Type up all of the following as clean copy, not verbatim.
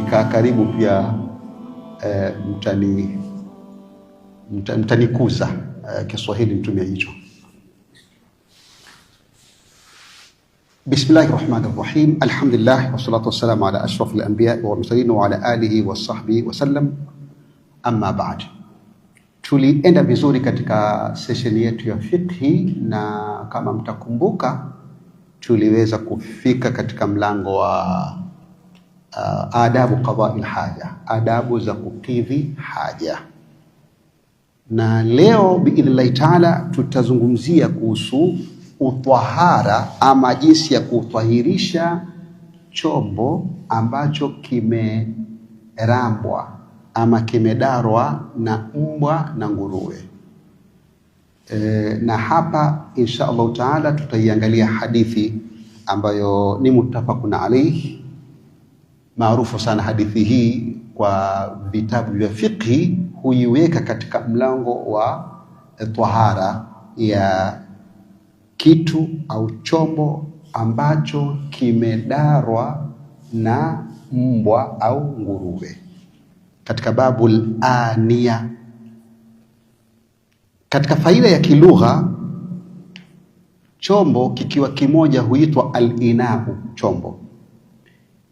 nikikaa karibu pia mtanikuza Kiswahili mtumia hicho. Bismillahir Rahmanir Rahim. Alhamdulillah wassalatu wassalamu ala ashrafil anbiya wal mursalin wa ala alihi wa sahbihi wa sallam. Amma ba'd. Tulienda vizuri katika session yetu ya fiqhi, na kama mtakumbuka tuliweza kufika katika mlango wa adabu qada'il haja, adabu za kukidhi haja. Na leo biidhnillahi taala tutazungumzia kuhusu utahara, ama jinsi ya kutahirisha chombo ambacho kimerambwa ama kimedarwa na mbwa na nguruwe. Na hapa insha Allah taala tutaiangalia hadithi ambayo ni muttafaqun alayhi, maarufu sana hadithi hii kwa vitabu vya fiqhi, huiweka katika mlango wa tahara ya kitu au chombo ambacho kimedarwa na mbwa au nguruwe, katika babul aniya. Katika faida ya kilugha, chombo kikiwa kimoja huitwa al-inau, chombo.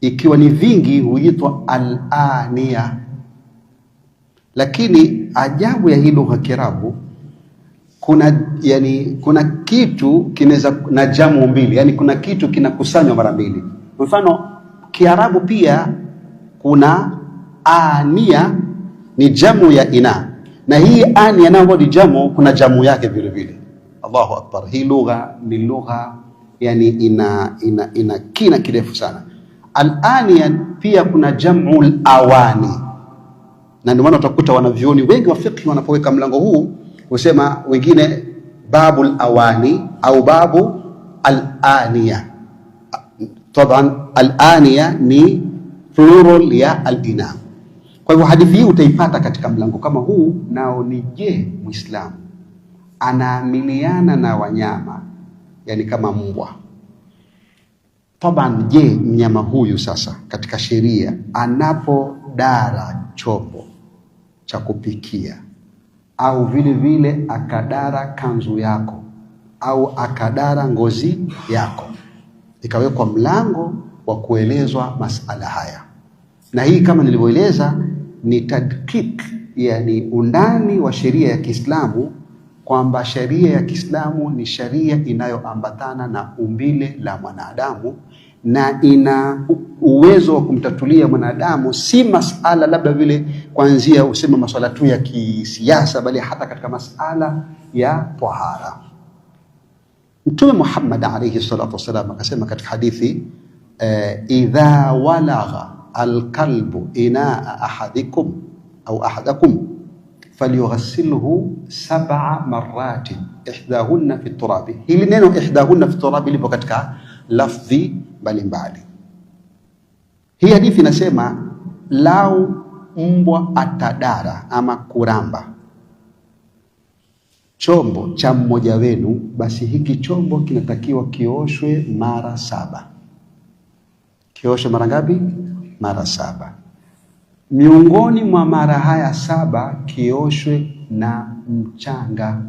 Ikiwa ni vingi huitwa al-aniya. Lakini ajabu ya hii lugha Kiarabu, kuna kitu kinaweza na jamu mbili, yani kuna kitu kinakusanywa mara mbili. Mfano Kiarabu pia kuna ania ni jamu ya ina, na hii ania nayo ni jamu, kuna jamu yake vile vile. Allahu akbar. Hii lugha ni lugha yani ina kina kirefu sana. Al-ania pia kuna jam'ul awani, na ndio maana utakuta wanavyuoni wengi wa fiqh wanapoweka mlango huu husema wengine babul awani au babu al-aniya. Taban al-aniya ni plural ya al-ina. Kwa hivyo hadithi hii utaipata katika mlango kama huu, nao ni je, Muislamu anaamiliana na wanyama yani kama mbwa. Taban, je, mnyama huyu sasa katika sheria anapodara chombo cha kupikia au vile vile akadara kanzu yako au akadara ngozi yako, ikawekwa mlango wa kuelezwa masala haya. Na hii kama nilivyoeleza ni tadqiq, yani undani wa sheria ya Kiislamu, kwamba sheria ya Kiislamu ni sheria inayoambatana na umbile la mwanadamu na ina uwezo wa kumtatulia mwanadamu, si masala labda vile kuanzia usema masuala tu ya kisiasa, bali hata katika masala ya tahara. Mtume Muhammad alayhi salatu wasallam akasema katika hadithi, idha walagha alkalbu inaa ahadikum au ahadakum falyughassilhu 7 marratin ihdahunna fi turabi. Hili neno ihdahunna fi turabi lipo katika lafdhi mbalimbali. Hii hadithi inasema lau mbwa atadara ama kuramba chombo cha mmoja wenu, basi hiki chombo kinatakiwa kioshwe mara 7. Kioshwe mara ngapi? Mara 7. Miongoni mwa mara haya 7 kioshwe na mchanga,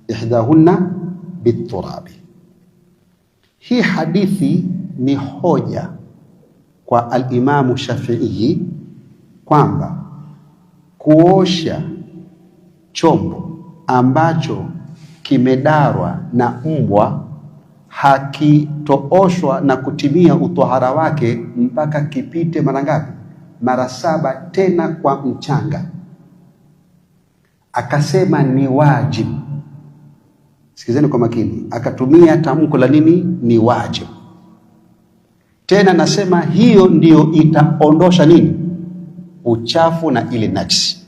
ihdahunna biturabi. Hii hadithi ni hoja kwa al-Imamu Shafi'i kwamba kuosha chombo ambacho kimedarwa na mbwa hakitooshwa na kutimia utohara wake mpaka kipite mara ngapi? Mara 7, tena kwa mchanga. Akasema ni wajibu. Sikizeni kwa makini, akatumia tamko la nini? Ni wajibu. Tena nasema hiyo ndiyo itaondosha nini? Uchafu na ile najisi.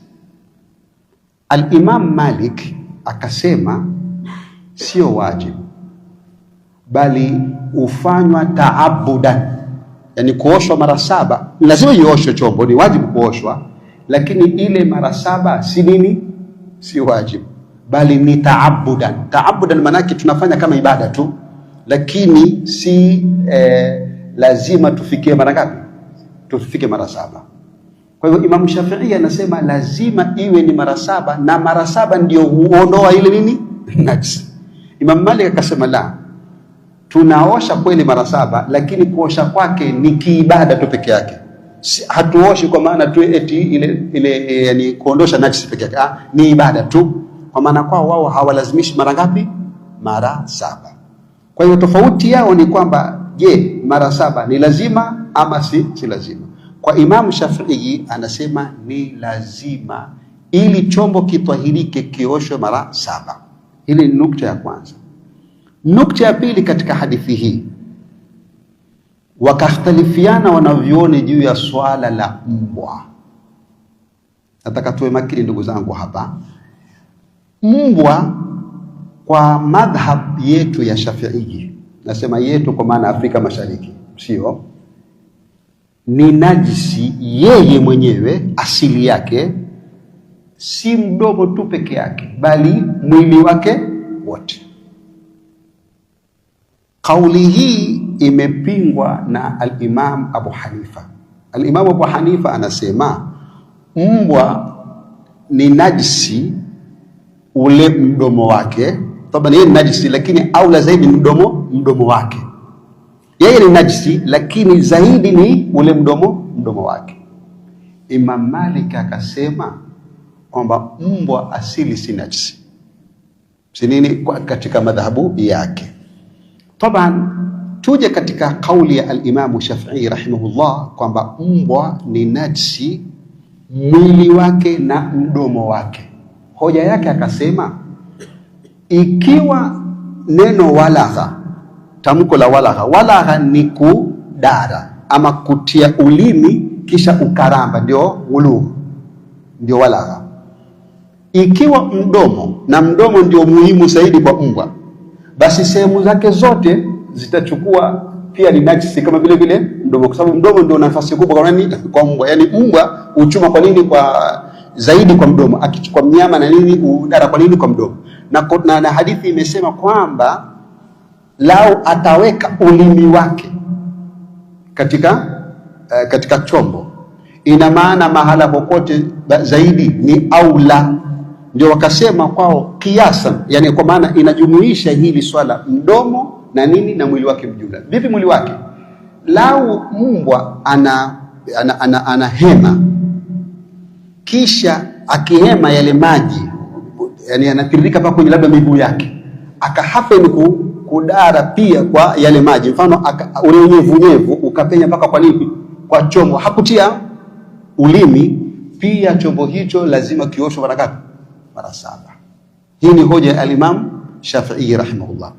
Al-Imam Malik akasema sio wajibu, bali ufanywa taabudan, yani kuoshwa mara 7. Lazima ioshwe chombo, ni wajibu kuoshwa, lakini ile mara 7 si nini? Si wajibu, bali ni taabudan. Taabudan maana yake tunafanya kama ibada tu, lakini si lazima tufikie mara ngapi? Tufike mara 7. Kwa hivyo Imam Shafi'i anasema lazima iwe ni mara 7, na mara 7 ndio huondoa ile nini najisi. Imam Malik akasema la, tunaosha kweli mara 7, lakini kuosha kwake ni kiibada tu peke yake. Hatuoshi kwa maana tu eti ile yani kuondosha najisi peke yake. Ni ibada tu, kwa maana kwao wao hawalazimishi mara ngapi? Mara 7. Kwa hiyo tofauti yao ni kwamba je, mara 7 ni lazima ama si lazima? Kwa Imam Shafi'i anasema ni lazima, ili chombo kitwahirike kioshwe mara 7. Hili ni nukta ya kwanza. Nukta ya pili, katika hadithi hii wakakhtalifiana wanavyuoni juu ya swala la mbwa. Nataka tuwe makini ndugu zangu hapa. Mbwa kwa madhhab yetu ya Shafi'i, nasema yetu kwa maana Afrika Mashariki, sio, ni najisi yeye mwenyewe, asili yake si mdomo tu peke yake, bali mwili wake wote. Kauli hii imepingwa na al-Imam Abu Hanifa. Al-Imam Abu Hanifa anasema mbwa ni najisi ule mdomo wake. Tabani yeye ni najisi, lakini aula zaidi mdomo wake. Yeye ni najisi, lakini zaidi ni ule mdomo wake. Imam Malik akasema kwamba mbwa asili si najisi. Si nini katika madhahabu yake. Taban tuje katika kauli ya al-Imam Shafi'i rahimahullah kwamba mbwa ni najisi mwili wake na mdomo wake. Hoja yake akasema, ikiwa neno walagha, tamko la walagha ni kudara ama kutia ulimi kisha ukaramba, ndio ulughu, ndio walagha. Ikiwa mdomo, na mdomo ndio muhimu zaidi kwa mbwa, basi sehemu zake zote zitachukua pia ni najisi kama vile mdomo, kwa sababu mdomo ndio nafasi kubwa kwa nini? Kwa mbwa. Yani mbwa uchuma kwa nini? Kwa zaidi kwa mdomo. Akichukua mnyama na nini udara kwa nini? Kwa mdomo. Na hadithi imesema kwamba lau ataweka ulimi wake katika chombo, ina maana mahala popote zaidi ni aula. Ndio wakasema kwao kiasa, yani kwa maana inajumuisha hili swala mdomo na nini na mwili wake mjumla. Vipi mwili wake? Lau mbwa ana hema, kisha akihema yale maji yani anatiririka mpaka kwenye labda miguu yake, akahafen kudara pia kwa yale maji, mfano ule unyevunyevu ukapenya mpaka kwa nini? Kwa chombo, hakutia ulimi, pia chombo hicho lazima kioshwe mara ngapi? Mara 7. Hii ni hoja ya al-Imam Shafi'i rahimahullah.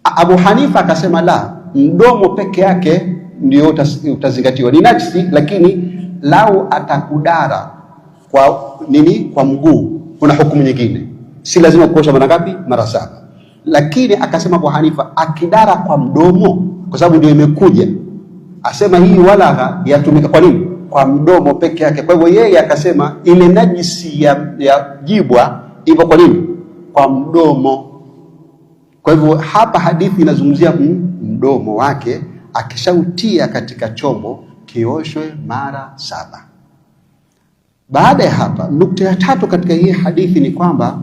Abu Hanifa akasema la, mdomo peke yake ndio utazingatiwa ni najisi, lakini lau atakudara kwa nini? Kwa mguu, kuna hukumu nyingine, si lazima kuosha mara ngapi? Mara 7. Lakini akasema Abu Hanifa akidara kwa mdomo, kwa sababu ndio imekuja, asema hii walagha yatumika kwa nini? Kwa mdomo peke yake. Kwa hivyo yeye akasema ile najisi ya jibwa ipo kwa nini? Kwa mdomo. Kwa hivyo hapa hadithi inazungumzia mdomo wake, akishautia katika chombo kioshwe mara 7. Baada ya hapa, nukta ya tatu katika hii hadithi ni kwamba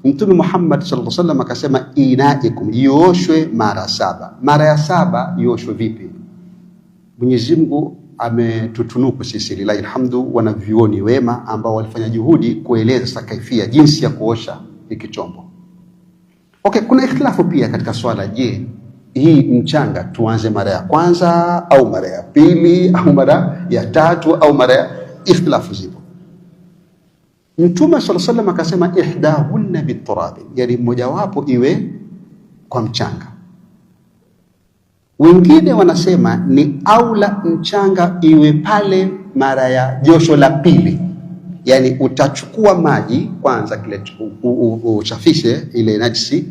Mtume Muhammad sallallahu alaihi wasallam akasema inaikum, ioshwe mara 7. Mara ya 7 ioshwe vipi? Mwenyezi Mungu ametutunuku sisi lillahi alhamdu wanavyuoni wema ambao walifanya juhudi kueleza kaifia jinsi ya kuosha hiki chombo. Okay, kuna ikhtilafu pia katika swala, je, hii mchanga tuanze mara ya kwanza au mara ya pili au mara ya tatu au mara ya ikhtilafu zipo. Mtume sallallahu alaihi wasallam akasema ihdahunna biturab, yani mmoja wapo iwe kwa mchanga. Wengine wanasema ni aula mchanga iwe pale mara ya josho la pili, yani utachukua maji kwanza kile uchafishe ile najisi,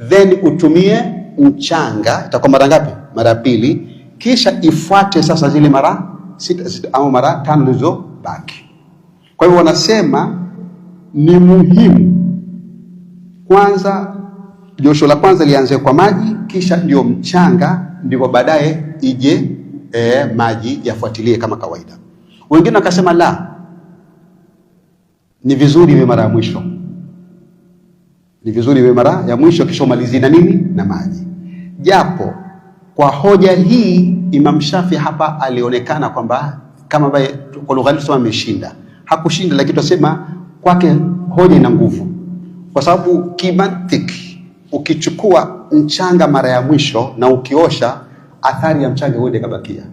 then utumie mchanga, itakuwa mara ngapi? Mara pili, kisha ifuate sasa zile mara 6 au mara 5 zilizobaki. Kwa hivyo wanasema ni muhimu kwanza josho la kwanza lianze kwa maji, kisha ndio mchanga, ndipo baadaye ije maji yafuatilie kama kawaida. Wengine wakasema la, ni vizuri iwe mara ya mwisho, ni vizuri iwe mara ya mwisho, kisha umalizie na nini, na maji. Japo kwa hoja hii Imam Shafi hapa alionekana kwamba kama ambaye kwa lugha yetu ameshinda. Hakushinda, lakini tunasema kwake hoja ina nguvu, kwa sababu kimantiki ukichukua mchanga mara ya mwisho na ukiosha, athari ya mchanga huende kabakia,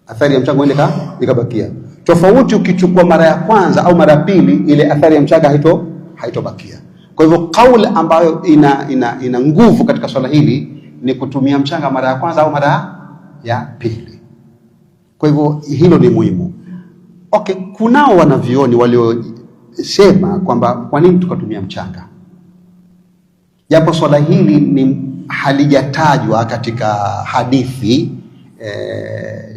athari ya mchanga huende kabakia. Tofauti ukichukua mara ya kwanza au mara ya pili, ile athari ya mchanga haitobakia. Kwa hivyo kauli ambayo ina nguvu katika swala hili ni kutumia mchanga mara ya kwanza au mara ya pili. Kwa hivyo hilo ni muhimu. Okay, kunao wanavioni waliosema kwamba kwa nini tukatumia mchanga, japo swala hili ni halijatajwa katika hadithi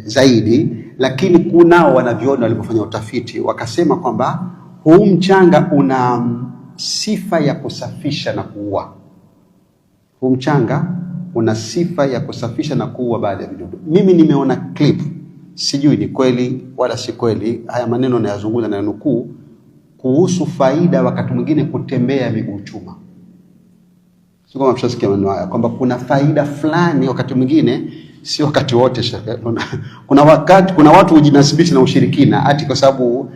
zaidi, lakini kunao wanavioni walipofanya utafiti wakasema kwamba huu mchanga una sifa ya kusafisha na kuua. Huu mchanga una sifa ya kusafisha na kuua baadhi ya vidudu. Mimi nimeona clip, sijui ni kweli wala si kweli, haya maneno nayazungumza na nukuu, kuhusu faida wakati mwingine kutembea miguu chuma. Sio kama mshasikia maneno haya kwamba kuna faida fulani wakati mwingine, sio wakati wote. Kuna watu hujinasibisha na ushirikina ati kwa sababu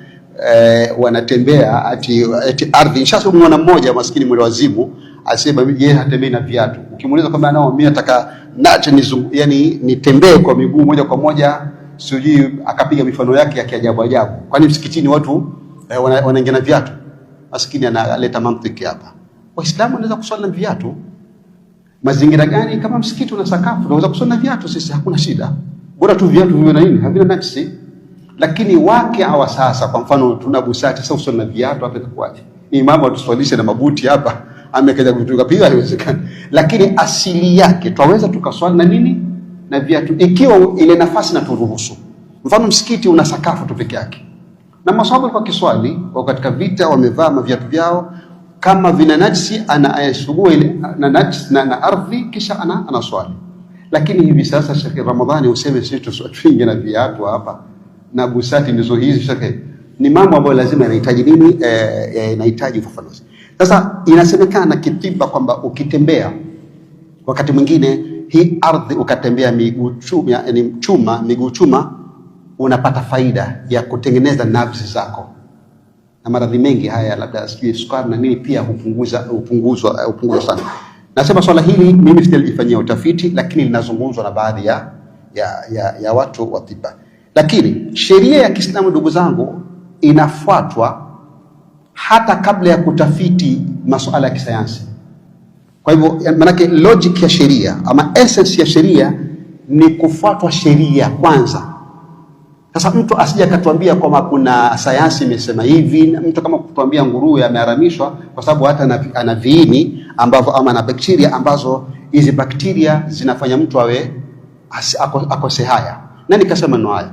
wanatembea ati ardhi. Nishasema mwana mmoja maskini mwele wazimu asema yeye hatembei na viatu. Ukimuuliza kwamba nao mimi nataka yani nitembee kwa miguu moja kwa moja, sijui akapiga mifano yake ya kiajabu ajabu. Kwani msikitini watu wanaingia na viatu? Maskini analeta mantiki hapa. Waislamu wanaweza kuswali na viatu. Mazingira gani? Kama msikiti una sakafu unaweza kuswali na viatu, sisi hakuna shida. Bora tu viatu viwe na nini? Havina najisi. Lakini wake hawa sasa, kwa mfano tuna busati sasa uswali na viatu hapa itakuwaje? Imamu atuswalishe na mabuti hapa, amekaja kutuka pia haiwezekani. Lakini asili yake twaweza tukaswali na nini? Na viatu, ikiwa ile nafasi na turuhusu. Mfano msikiti una sakafu tu peke yake. Na maswahaba kwa kiswali kwa katika vita wamevaa maviatu vyao, kama vina najisi anayasugua ile na najisi na ardhi, kisha anaswali. Lakini hivi sasa Sheikh Ramadhani useme sisi tusiingie na viatu hapa na busati ndizo hizi, Sheikh, ni mambo ambayo lazima yanahitaji nini, yanahitaji ufafanuzi. Sasa inasemekana kitiba kwamba ukitembea wakati mwingine hii ardhi ukatembea miguu chuma, unapata faida ya kutengeneza nafsi zako, na maradhi mengi haya labda sijui sukari na nini pia hupunguzwa sana. Nasema swala hili mimi sijalifanyia utafiti, lakini linazungumzwa na baadhi ya watu wa tiba. Lakini sheria ya Kiislamu ndugu zangu inafuatwa hata kabla ya kutafiti masuala ya kisayansi. Kwa hivyo manake logic ya sheria ama essence ya sheria ni kufuatwa sheria kwanza. Sasa mtu asije akatuambia kwamba kuna sayansi imesema hivi. Mtu kama kutuambia nguruwe ameharamishwa kwa sababu hata ana viini ambavyo ama na bakteria ambazo hizi bakteria zinafanya mtu awe akose haya. Nani kasema neno haya?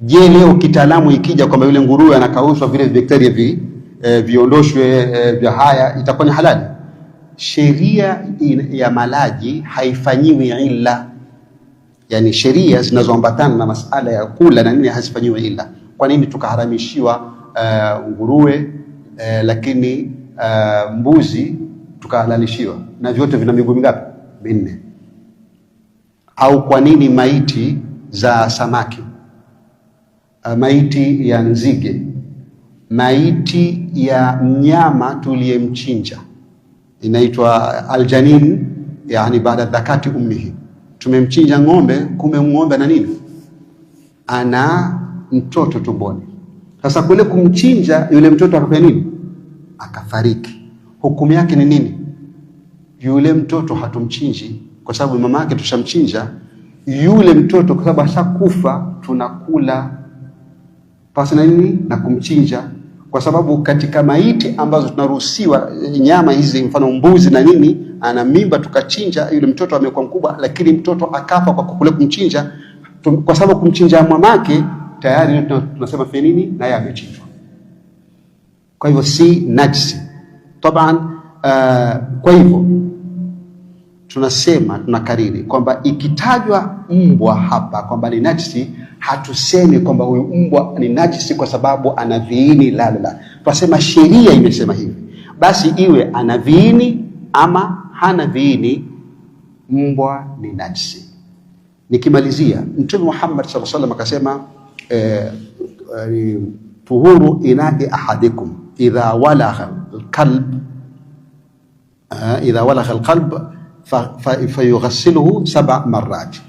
Je, leo kitaalamu ikija kwamba yule nguruwe anakaushwa vile bakteria viondoshwe vya haya, itakuwa ni halali? Sheria ya malaji haifanyiwi illa, yani sheria zinazoambatana na masala ya kula na nini hazifanyiwi illa. Kwa nini tukaharamishiwa nguruwe lakini mbuzi tukahalalishiwa, na vyote vina miguu mingapi? Minne. Au kwa nini maiti za samaki, maiti ya nzige, maiti ya mnyama tuliyemchinja inaitwa aljanin, yani baada dhakati ummihi, tumemchinja ng'ombe, kumbe ng'ombe na nini, ana mtoto tumboni. Sasa kule kumchinja yule mtoto akafanya nini? Akafariki. Hukumu yake ni nini? Yule mtoto hatumchinji kwa sababu mama yake tushamchinja. Yule mtoto kwa sababu ashakufa tunakula pasi na nini na kumchinja, kwa sababu katika maiti ambazo tunaruhusiwa nyama hizi, mfano mbuzi na nini, ana mimba tukachinja, yule mtoto amekuwa mkubwa, lakini mtoto akafa kwa kule kumchinja, kwa sababu kumchinja mamake tayari tunasema fe nini, naye amechinjwa. Kwa hivyo si najisi taban. Kwa hivyo tunakariri kwamba ikitajwa mbwa hapa kwamba ni najisi, Hatusemi kwamba huyu mbwa ni najisi kwa sababu ana viini, la. Tunasema sheria imesema hivi, basi iwe ana viini ama hana viini, mbwa ni najisi. Nikimalizia, Mtume Muhammad sallallahu alaihi wasallam akasema tuhuru inai ahadikum idha walagha alqalb fayughsiluhu 7 marrat.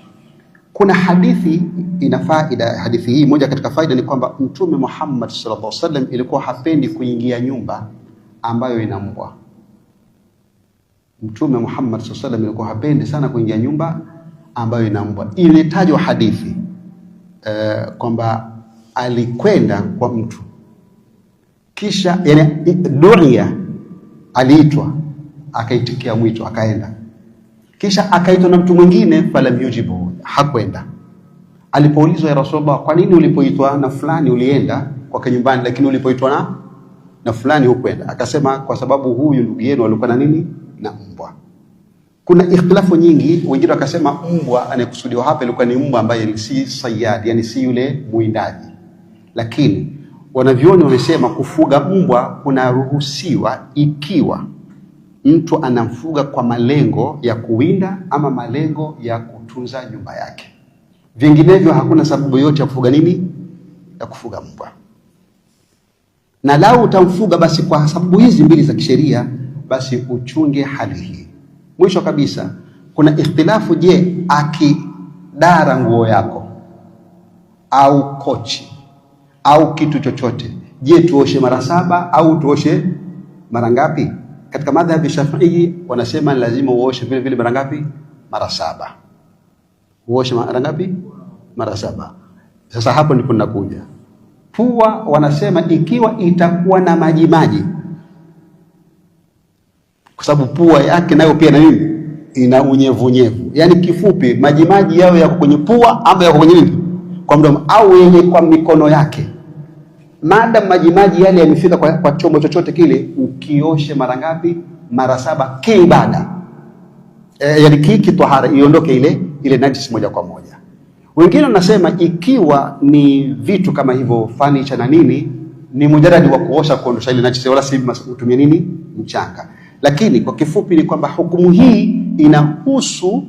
Kuna hadithi ina faida. Hadithi hii, moja katika faida ni kwamba Mtume Muhammad sallallahu alaihi wasallam ilikuwa hapendi kuingia nyumba ambayo ina mbwa. Mtume Muhammad sallallahu alaihi wasallam ilikuwa hapendi sana kuingia nyumba ambayo ina mbwa. Ilitajwa hadithi kwamba alikwenda kwa mtu, kisha yani dunia, aliitwa akaitikia mwito akaenda, kisha akaitwa na mtu mwingine, falam yujibu, hakwenda. Alipoulizwa, ya Rasulullah, kwa nini ulipoitwa na fulani ulienda kwa nyumbani, lakini ulipoitwa na fulani hukwenda? Akasema, kwa sababu huyu ndugu yenu alikuwa na nini, na mbwa. Kuna ikhtilafu nyingi, wengine wakasema mbwa anayekusudiwa hapa ilikuwa ni mbwa ambaye si sayyad, yani si yule muindaji. Lakini wanavyoni wamesema kufuga mbwa kunaruhusiwa ikiwa mtu anamfuga kwa malengo ya kuwinda ama malengo ya kutunza nyumba yake. Vinginevyo hakuna sababu yote ya kufuga nini, ya kufuga mbwa. Na lau utamfuga basi kwa sababu hizi mbili za kisheria, basi uchunge hali hii. Mwisho kabisa, kuna ikhtilafu, je, akidara nguo yako au kochi au kitu chochote, je, tuoshe mara 7 au tuoshe mara ngapi? Katika madhhabi ya Shafi'i wanasema lazima uoshe vile vile mara ngapi? Mara 7. Uoshe mara ngapi? Mara 7. Sasa hapo ndipo ninakuja. Pua wanasema ikiwa itakuwa na maji, kwa sababu pua yake nayo pia na nini, ina unyevunyevu. Yani kifupi, maji yao yako kwenye pua ama yako kwenye nini, kwa mdomo au yenye kwa mikono yake. Maadamu maji yale yamefika kwa chombo chochote kile, ukioshe mara ngapi? Mara 7 kiibada. Yani kitahara, iondoke ile najisi moja kwa moja. Wengine wanasema ikiwa ni vitu kama hivyo furniture na nini, ni mujarradi wa kuosha kuondosha ile najisi, wala si utumie nini, mchanga. Lakini kwa kifupi ni kwamba hukumu hii inahusu